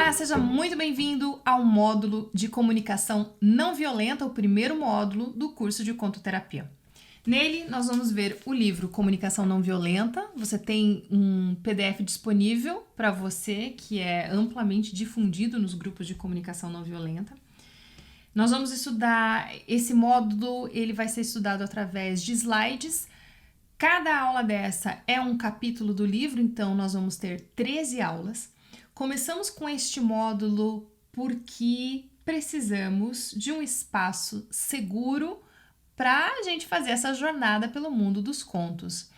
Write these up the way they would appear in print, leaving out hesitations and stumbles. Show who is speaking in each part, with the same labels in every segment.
Speaker 1: Olá, seja muito bem-vindo ao módulo de comunicação não violenta, o primeiro módulo do curso de contoterapia. Nele, nós vamos ver o livro Comunicação Não Violenta. Você tem um PDF disponível para você, que é amplamente difundido nos grupos de comunicação não violenta. Nós vamos estudar esse módulo, ele vai ser estudado através de slides. Cada aula dessa é um capítulo do livro, então nós vamos ter 13 aulas. Começamos com este módulo porque precisamos de um espaço seguro para a gente fazer essa jornada pelo mundo dos contos.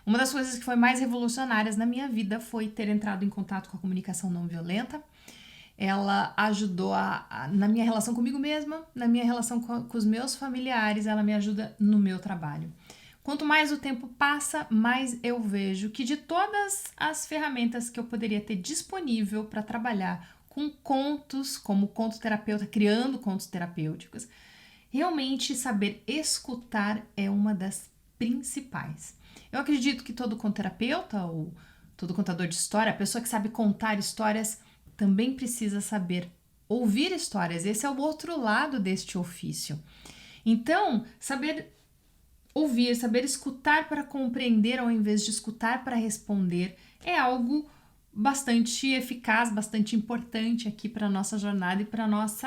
Speaker 1: Uma das coisas que foi mais revolucionárias na minha vida foi ter entrado em contato com a comunicação não violenta. Ela ajudou na minha relação comigo mesma, na minha relação com os meus familiares, ela me ajuda no meu trabalho. Quanto mais o tempo passa, mais eu vejo que de todas as ferramentas que eu poderia ter disponível para trabalhar com contos, como contoterapeuta, criando contos terapêuticos, realmente saber escutar é uma das principais. Eu acredito que todo contoterapeuta ou todo contador de história, a pessoa que sabe contar histórias, também precisa saber ouvir histórias. Esse é o outro lado deste ofício. Então, saber ouvir, saber escutar para compreender ao invés de escutar para responder é algo bastante eficaz, bastante importante aqui para a nossa jornada e para a nossa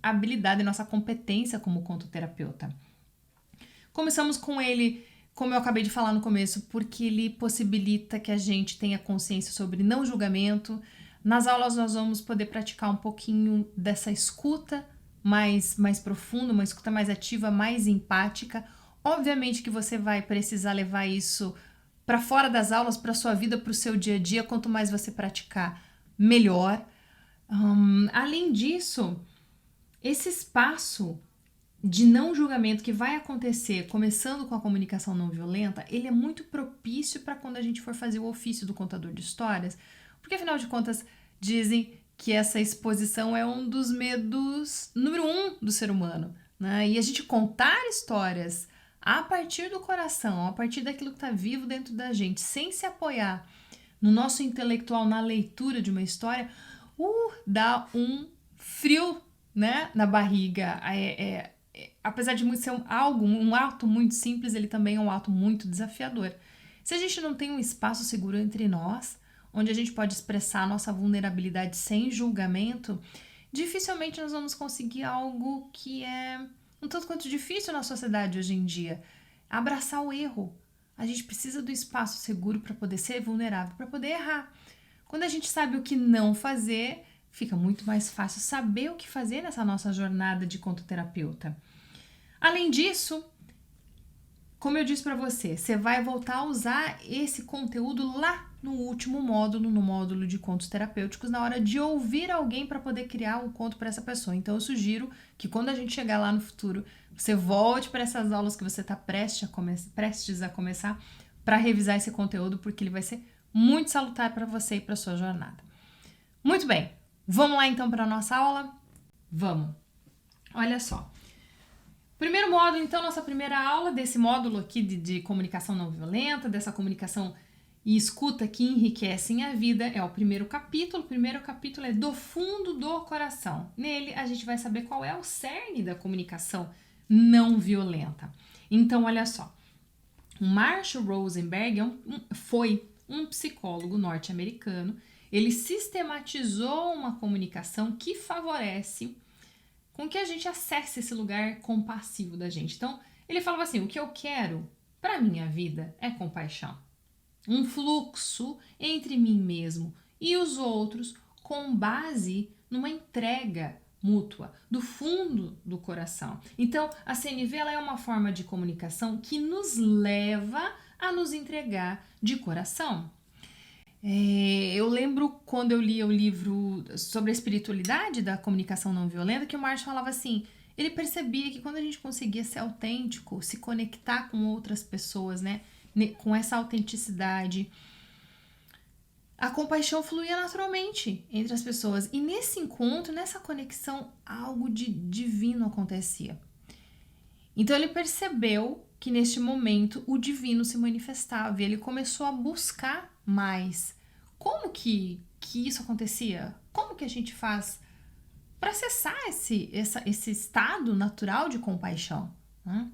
Speaker 1: habilidade, nossa competência como contoterapeuta. Começamos com ele, como eu acabei de falar no começo, porque ele possibilita que a gente tenha consciência sobre não julgamento. Nas aulas nós vamos poder praticar um pouquinho dessa escuta mais profunda, uma escuta mais ativa, mais empática. Obviamente que você vai precisar levar isso para fora das aulas, para a sua vida, para o seu dia a dia. Quanto mais você praticar, melhor. Além disso, esse espaço de não julgamento que vai acontecer, começando com a comunicação não violenta, ele é muito propício para quando a gente for fazer o ofício do contador de histórias, porque afinal de contas dizem que essa exposição é um dos medos número 1 do ser humano, né? E a gente contar histórias a partir do coração, a partir daquilo que está vivo dentro da gente, sem se apoiar no nosso intelectual, na leitura de uma história, dá um frio, né, na barriga. Apesar de ser um ato muito simples, ele também é um ato muito desafiador. Se a gente não tem um espaço seguro entre nós, onde a gente pode expressar a nossa vulnerabilidade sem julgamento, dificilmente nós vamos conseguir algo que é um tanto quanto difícil na sociedade hoje em dia, abraçar o erro. A gente precisa do espaço seguro para poder ser vulnerável, para poder errar. Quando a gente sabe o que não fazer, fica muito mais fácil saber o que fazer nessa nossa jornada de contoterapeuta. Além disso, como eu disse para você, você vai voltar a usar esse conteúdo lá no último módulo, no módulo de contos terapêuticos, na hora de ouvir alguém para poder criar um conto para essa pessoa. Então eu sugiro que quando a gente chegar lá no futuro, você volte para essas aulas que você está prestes a começar para revisar esse conteúdo, porque ele vai ser muito salutar para você e para sua jornada. Muito bem, vamos lá então para a nossa aula? Vamos! Olha só. Primeiro módulo, então, nossa primeira aula desse módulo aqui de comunicação não violenta, dessa comunicação e escuta que enriquecem a vida, é o primeiro capítulo. O primeiro capítulo é do fundo do coração. Nele, a gente vai saber qual é o cerne da comunicação não violenta. Então, olha só. O Marshall Rosenberg foi um psicólogo norte-americano. Ele sistematizou uma comunicação que favorece com que a gente acesse esse lugar compassivo da gente. Então, ele falava assim, o que eu quero para minha vida é compaixão. Um fluxo entre mim mesmo e os outros com base numa entrega mútua, do fundo do coração. Então, a CNV ela é uma forma de comunicação que nos leva a nos entregar de coração. Eu lembro quando eu li o livro sobre a espiritualidade da comunicação não violenta, que o Marshall falava assim, ele percebia que quando a gente conseguia ser autêntico, se conectar com outras pessoas, né, com essa autenticidade, a compaixão fluía naturalmente entre as pessoas. E nesse encontro, nessa conexão, algo de divino acontecia. Então ele percebeu que neste momento o divino se manifestava e ele começou a buscar mais. Como que isso acontecia? como que a gente faz para acessar esse estado natural de compaixão, né?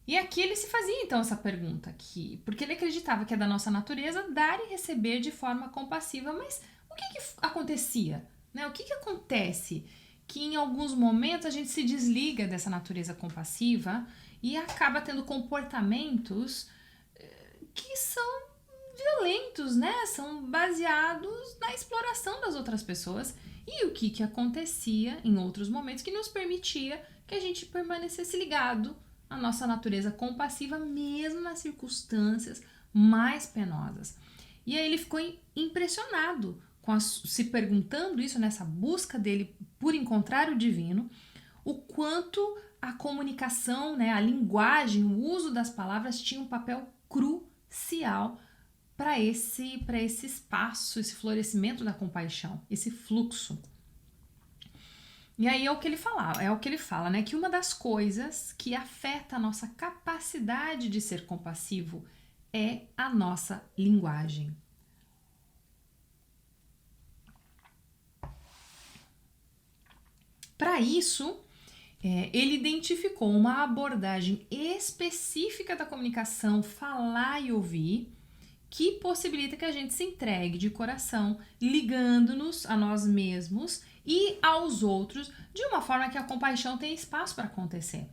Speaker 1: E aqui ele se fazia então essa pergunta, porque ele acreditava que é da nossa natureza dar e receber de forma compassiva, mas o que acontecia? Né? O que acontece que em alguns momentos a gente se desliga dessa natureza compassiva e acaba tendo comportamentos que são violentos, né? São baseados na exploração das outras pessoas. E o que acontecia em outros momentos que nos permitia que a gente permanecesse ligado à nossa natureza compassiva, mesmo nas circunstâncias mais penosas. E aí ele ficou impressionado, se perguntando isso, nessa busca dele por encontrar o divino, o quanto a comunicação, né, a linguagem, o uso das palavras tinha um papel crucial para esse espaço, esse florescimento da compaixão, esse fluxo. E aí é o que ele fala, né? Que uma das coisas que afeta a nossa capacidade de ser compassivo é a nossa linguagem. Para isso, ele identificou uma abordagem específica da comunicação falar e ouvir, que possibilita que a gente se entregue de coração, ligando-nos a nós mesmos e aos outros, de uma forma que a compaixão tenha espaço para acontecer.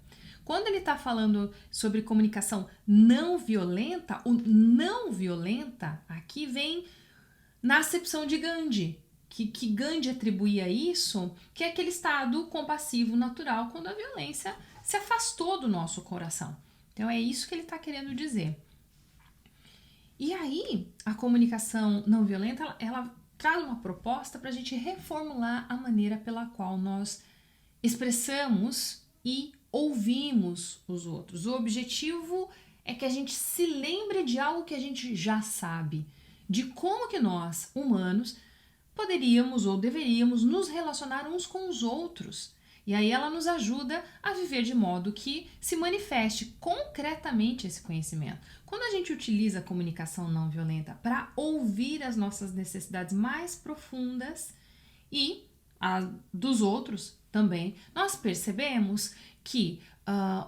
Speaker 1: Quando ele está falando sobre comunicação não violenta, o não violenta aqui vem na acepção de Gandhi, que Gandhi atribuía isso, que é aquele estado compassivo natural quando a violência se afastou do nosso coração. Então é isso que ele está querendo dizer. E aí, a comunicação não violenta, ela traz uma proposta para a gente reformular a maneira pela qual nós expressamos e ouvimos os outros. O objetivo é que a gente se lembre de algo que a gente já sabe, de como que nós, humanos, poderíamos ou deveríamos nos relacionar uns com os outros. E aí ela nos ajuda a viver de modo que se manifeste concretamente esse conhecimento. Quando a gente utiliza a comunicação não violenta para ouvir as nossas necessidades mais profundas e a dos outros também, nós percebemos que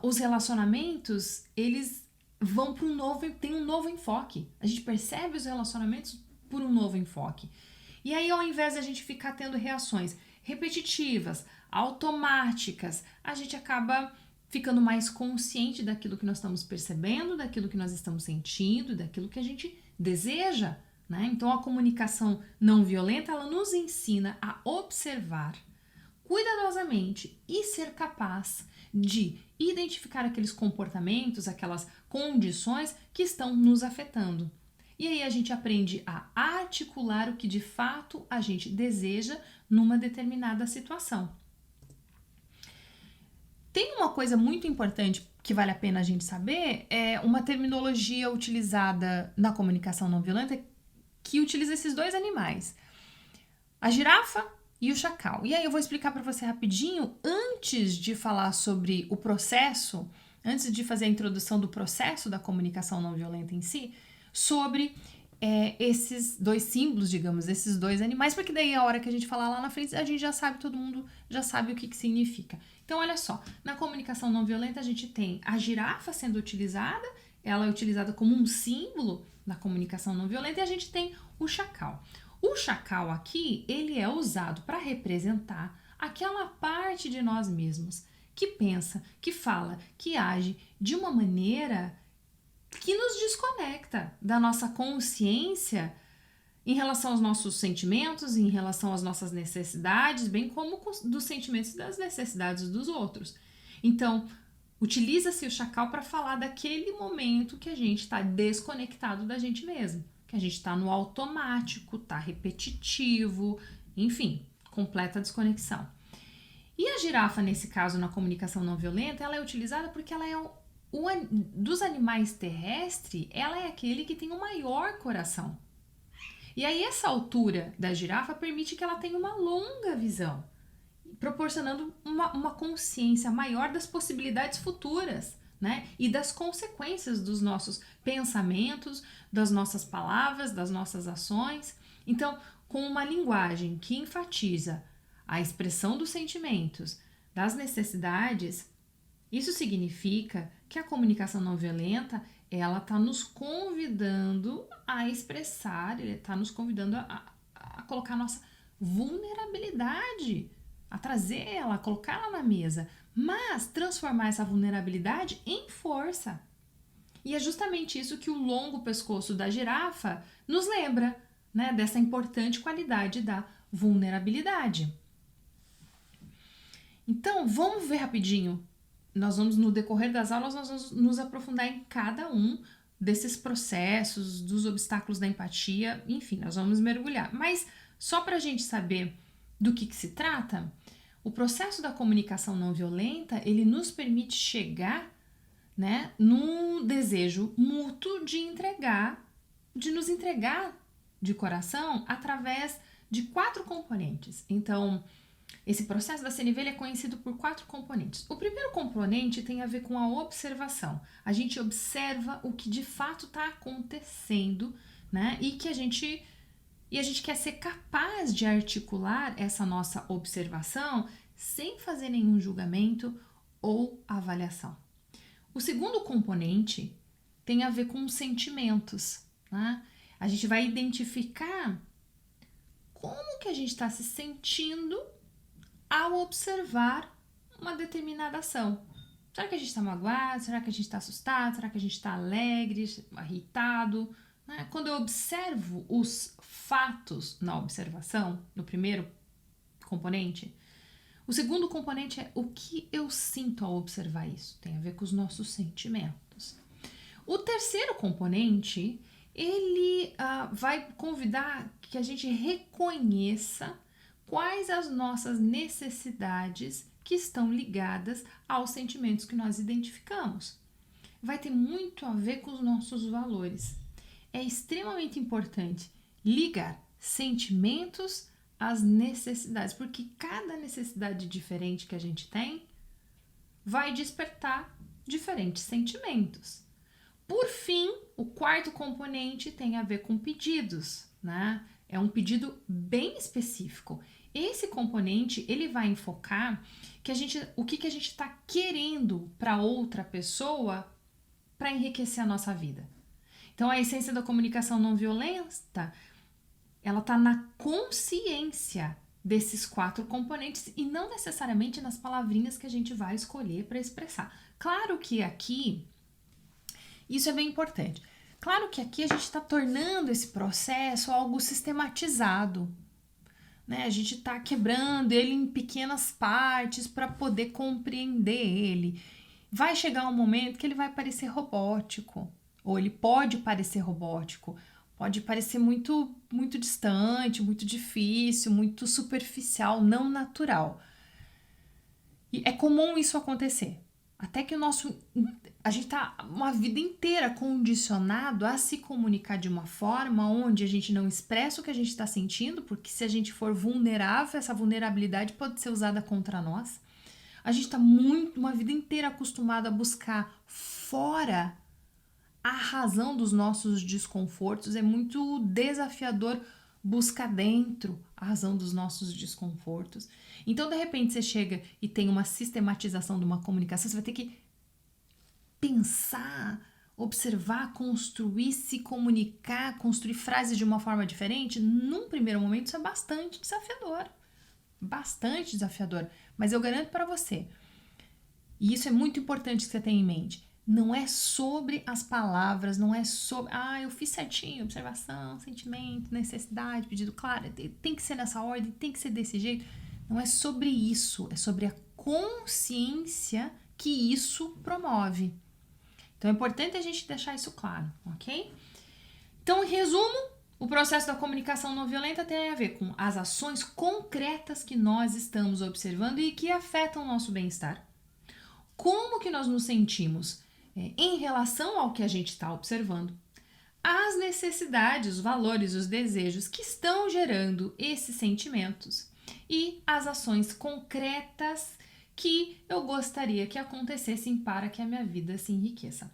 Speaker 1: os relacionamentos, eles vão para tem um novo enfoque. A gente percebe os relacionamentos por um novo enfoque. E aí, ao invés de a gente ficar tendo reações repetitivas, automáticas, a gente acaba ficando mais consciente daquilo que nós estamos percebendo, daquilo que nós estamos sentindo, daquilo que a gente deseja, né? Então, a comunicação não violenta, ela nos ensina a observar cuidadosamente e ser capaz de identificar aqueles comportamentos, aquelas condições que estão nos afetando. E aí a gente aprende a articular o que de fato a gente deseja numa determinada situação. Tem uma coisa muito importante que vale a pena a gente saber, é uma terminologia utilizada na comunicação não violenta que utiliza esses dois animais, a girafa e o chacal. E aí eu vou explicar para você rapidinho, antes de falar sobre o processo, antes de fazer a introdução do processo da comunicação não violenta em si, sobre esses dois símbolos, digamos, esses dois animais, porque daí a hora que a gente falar lá na frente, a gente já sabe, todo mundo já sabe o que significa. Então, olha só, na comunicação não violenta a gente tem a girafa sendo utilizada, ela é utilizada como um símbolo na comunicação não violenta, e a gente tem o chacal. O chacal aqui, ele é usado para representar aquela parte de nós mesmos que pensa, que fala, que age de uma maneira que nos desconecta da nossa consciência em relação aos nossos sentimentos, em relação às nossas necessidades, bem como dos sentimentos e das necessidades dos outros. Então, utiliza-se o chacal para falar daquele momento que a gente está desconectado da gente mesmo, que a gente está no automático, está repetitivo, enfim, completa desconexão. E a girafa, nesse caso, na comunicação não violenta, ela é utilizada porque ela é dos animais terrestres, ela é aquele que tem o maior coração. E aí essa altura da girafa permite que ela tenha uma longa visão, proporcionando uma consciência maior das possibilidades futuras, né? E das consequências dos nossos pensamentos, das nossas palavras, das nossas ações. Então, com uma linguagem que enfatiza a expressão dos sentimentos, das necessidades, isso significa que a comunicação não violenta, ela está nos convidando a expressar, ele está nos convidando a colocar a nossa vulnerabilidade, a trazer ela, a colocar ela na mesa, mas transformar essa vulnerabilidade em força. E é justamente isso que o longo pescoço da girafa nos lembra, né, dessa importante qualidade da vulnerabilidade. Então, vamos ver rapidinho. Nós vamos, no decorrer das aulas, nós vamos nos aprofundar em cada um desses processos, dos obstáculos da empatia, enfim, nós vamos mergulhar. Mas só para a gente saber do que se trata, o processo da comunicação não violenta, ele nos permite chegar, né, num desejo mútuo de nos entregar de coração através de 4 componentes. Então, esse processo da CNV ele é conhecido por 4 componentes. O primeiro componente tem a ver com a observação. A gente observa o que de fato está acontecendo, né? E a gente quer ser capaz de articular essa nossa observação sem fazer nenhum julgamento ou avaliação. O segundo componente tem a ver com os sentimentos, né? A gente vai identificar como que a gente está se sentindo ao observar uma determinada ação. Será que a gente está magoado? Será que a gente está assustado? Será que a gente está alegre, irritado? Né? Quando eu observo os fatos na observação, no primeiro componente, o segundo componente é o que eu sinto ao observar isso. Tem a ver com os nossos sentimentos. O terceiro componente, ele vai convidar que a gente reconheça quais as nossas necessidades que estão ligadas aos sentimentos que nós identificamos. Vai ter muito a ver com os nossos valores. É extremamente importante ligar sentimentos às necessidades, porque cada necessidade diferente que a gente tem vai despertar diferentes sentimentos. Por fim, o quarto componente tem a ver com pedidos, né? É um pedido bem específico. Esse componente, ele vai enfocar o que a gente está querendo para outra pessoa para enriquecer a nossa vida. Então, a essência da comunicação não violenta, ela está na consciência desses 4 componentes e não necessariamente nas palavrinhas que a gente vai escolher para expressar. Claro que aqui, isso é bem importante. Claro que aqui a gente está tornando esse processo algo sistematizado. Né? A gente está quebrando ele em pequenas partes para poder compreender ele. Vai chegar um momento que ele vai parecer robótico, ou ele pode parecer robótico, pode parecer muito, muito distante, muito difícil, muito superficial, não natural. E é comum isso acontecer. Até que a gente está uma vida inteira condicionado a se comunicar de uma forma onde a gente não expressa o que a gente está sentindo, porque se a gente for vulnerável, essa vulnerabilidade pode ser usada contra nós. A gente está uma vida inteira acostumado a buscar fora a razão dos nossos desconfortos. É muito desafiador buscar dentro a razão dos nossos desconfortos. Então, de repente, você chega e tem uma sistematização de uma comunicação, você vai ter que pensar, observar, construir, se comunicar, construir frases de uma forma diferente. Num primeiro momento, isso é bastante desafiador. Bastante desafiador. Mas eu garanto para você, e isso é muito importante que você tenha em mente, não é sobre as palavras, não é sobre, eu fiz certinho, observação, sentimento, necessidade, pedido, claro, tem que ser nessa ordem, tem que ser desse jeito. Não é sobre isso, é sobre a consciência que isso promove. Então é importante a gente deixar isso claro, ok? Então, em resumo, o processo da comunicação não violenta tem a ver com as ações concretas que nós estamos observando e que afetam o nosso bem-estar. Como que nós nos sentimos em relação ao que a gente está observando, as necessidades, os valores, os desejos que estão gerando esses sentimentos e as ações concretas que eu gostaria que acontecessem para que a minha vida se enriqueça.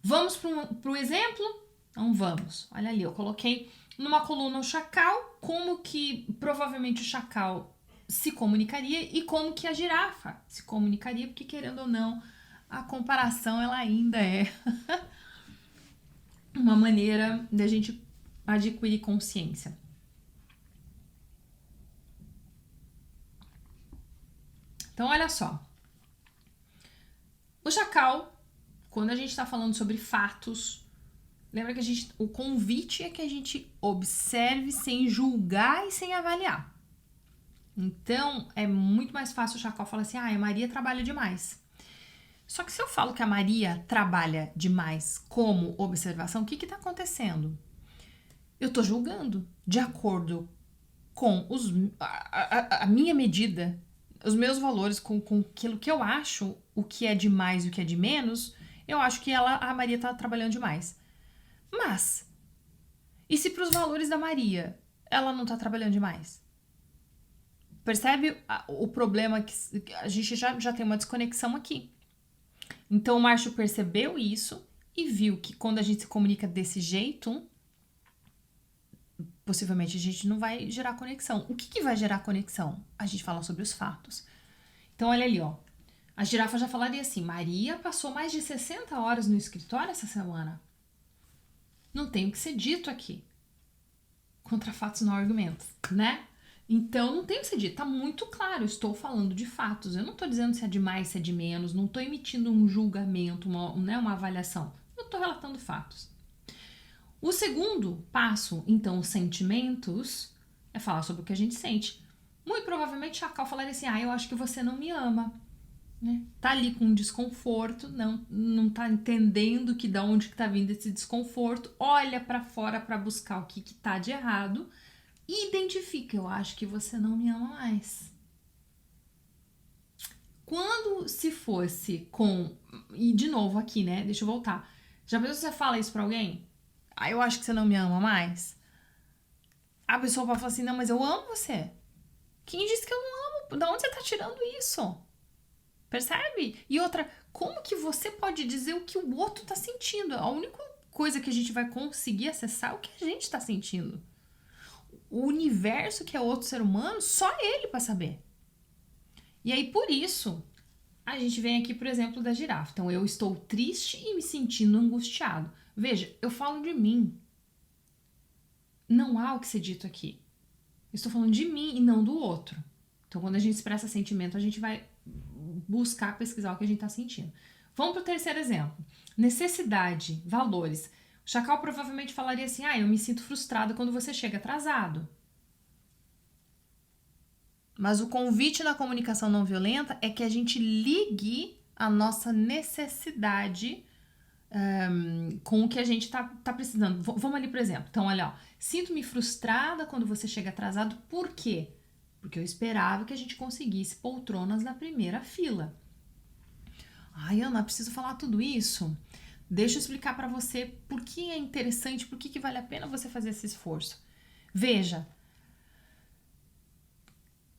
Speaker 1: Vamos para o exemplo? Então vamos. Olha ali, eu coloquei Numa coluna, o chacal, como que provavelmente o chacal se comunicaria e como que a girafa se comunicaria, porque querendo ou não, a comparação ela ainda é uma maneira de a gente adquirir consciência. Então, olha só. O chacal, quando a gente está falando sobre fatos, lembra que o convite é que a gente observe sem julgar e sem avaliar. Então, é muito mais fácil o chacal falar assim, a Maria trabalha demais. Só que se eu falo que a Maria trabalha demais como observação, o que está acontecendo? Eu estou julgando de acordo com a minha medida, os meus valores, com aquilo que eu acho, o que é de mais e o que é de menos, eu acho que a Maria está trabalhando demais. Mas, e se para os valores da Maria ela não está trabalhando demais? Percebe o problema que a gente já tem uma desconexão aqui. Então o Márcio percebeu isso e viu que quando a gente se comunica desse jeito, possivelmente a gente não vai gerar conexão. O que vai gerar conexão? A gente fala sobre os fatos. Então olha ali, ó. A girafa já falaria assim, Maria passou mais de 60 horas no escritório essa semana. Não tem o que ser dito aqui. Contra fatos não argumentos, né? Então não tem o que ser dito, tá muito claro, eu estou falando de fatos. Eu não estou dizendo se é de mais, se é de menos, não estou emitindo um julgamento, uma avaliação. Eu estou relatando fatos. O segundo passo, então, os sentimentos, é falar sobre o que a gente sente. Muito provavelmente Chacal falaria assim, eu acho que você não me ama. Né? Tá ali com um desconforto, não tá entendendo que da onde que tá vindo esse desconforto, olha para fora para buscar o que tá de errado e identifica, eu acho que você não me ama mais. Quando se fosse com, e de novo aqui, né, deixa eu voltar, já pensou se você fala isso pra alguém? Eu acho que você não me ama mais. A pessoa vai falar assim, não, mas eu amo você. Quem disse que eu não amo? Da onde você tá tirando isso? Percebe? E outra, como que você pode dizer o que o outro tá sentindo? A única coisa que a gente vai conseguir acessar é o que a gente tá sentindo. O universo que é outro ser humano, só ele para saber. E aí, por isso, a gente vem aqui, por exemplo, da girafa. Então, eu estou triste e me sentindo angustiado. Veja, eu falo de mim. Não há o que ser dito aqui. Eu estou falando de mim e não do outro. Então, quando a gente expressa sentimento, a gente vai buscar pesquisar o que a gente está sentindo. Vamos para o terceiro exemplo. Necessidade, valores. O Chacal provavelmente falaria assim, eu me sinto frustrado quando você chega atrasado. Mas o convite na comunicação não violenta é que a gente ligue a nossa necessidade com o que a gente tá precisando. Vamos ali, por exemplo. Então, olha, ó, sinto-me frustrada quando você chega atrasado. Por quê? Porque eu esperava que a gente conseguisse poltronas na primeira fila. Ana, preciso falar tudo isso? Deixa eu explicar para você por que é interessante, por que vale a pena você fazer esse esforço. Veja,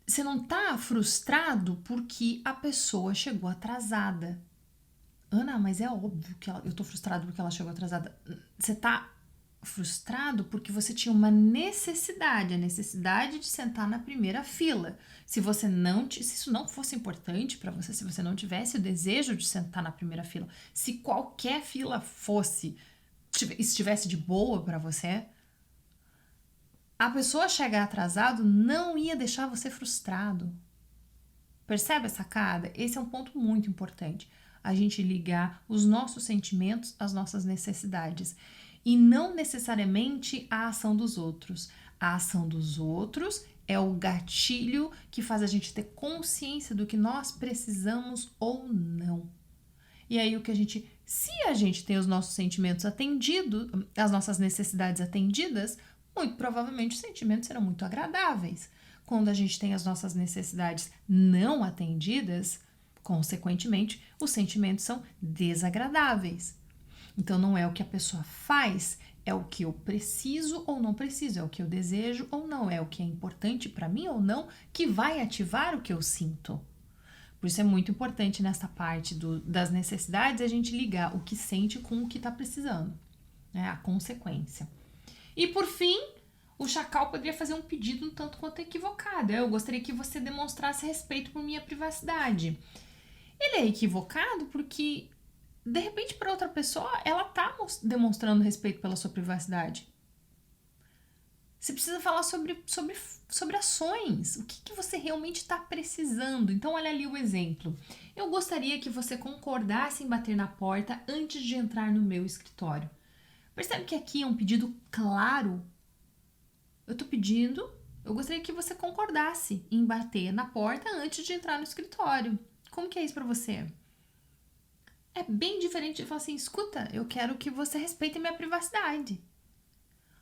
Speaker 1: você não tá frustrado porque a pessoa chegou atrasada. Ana, mas é óbvio que eu tô frustrado porque ela chegou atrasada. Você tá frustrado porque você tinha uma necessidade, a necessidade de sentar na primeira fila. Se isso não fosse importante para você, se você não tivesse o desejo de sentar na primeira fila, se qualquer fila estivesse de boa para você, a pessoa chegar atrasado não ia deixar você frustrado. Percebe a sacada? Esse é um ponto muito importante. A gente ligar os nossos sentimentos às nossas necessidades. E não necessariamente a ação dos outros. A ação dos outros é o gatilho que faz a gente ter consciência do que nós precisamos ou não. E aí se a gente tem os nossos sentimentos atendidos, as nossas necessidades atendidas, muito provavelmente os sentimentos serão muito agradáveis. Quando a gente tem as nossas necessidades não atendidas, consequentemente, os sentimentos são desagradáveis. Então, não é o que a pessoa faz, é o que eu preciso ou não preciso, é o que eu desejo ou não, é o que é importante para mim ou não, que vai ativar o que eu sinto. Por isso é muito importante nessa parte das necessidades a gente ligar o que sente com o que está precisando, né? A consequência. E por fim, O Chacal poderia fazer um pedido um tanto quanto equivocado. Eu gostaria que você demonstrasse respeito por minha privacidade. Ele é equivocado porque, de repente, para outra pessoa, ela tá demonstrando respeito pela sua privacidade. Você precisa falar sobre ações. O que você realmente está precisando? Então, olha ali o exemplo. Eu gostaria que você concordasse em bater na porta antes de entrar no meu escritório. Percebe que aqui é um pedido claro? Eu gostaria que você concordasse em bater na porta antes de entrar no escritório. Como que é isso para você? É bem diferente de falar assim, escuta, eu quero que você respeite a minha privacidade.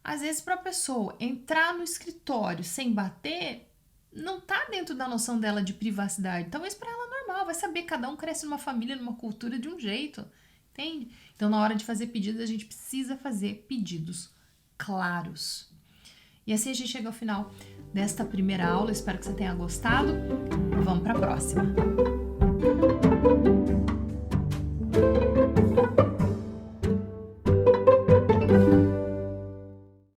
Speaker 1: Às vezes, para a pessoa entrar no escritório sem bater, não tá dentro da noção dela de privacidade. Talvez para ela é normal, vai saber, cada um cresce numa família, numa cultura de um jeito, entende? Então, na hora de fazer pedidos, a gente precisa fazer pedidos claros. E assim a gente chega ao final desta primeira aula. Espero que você tenha gostado. Vamos para a próxima.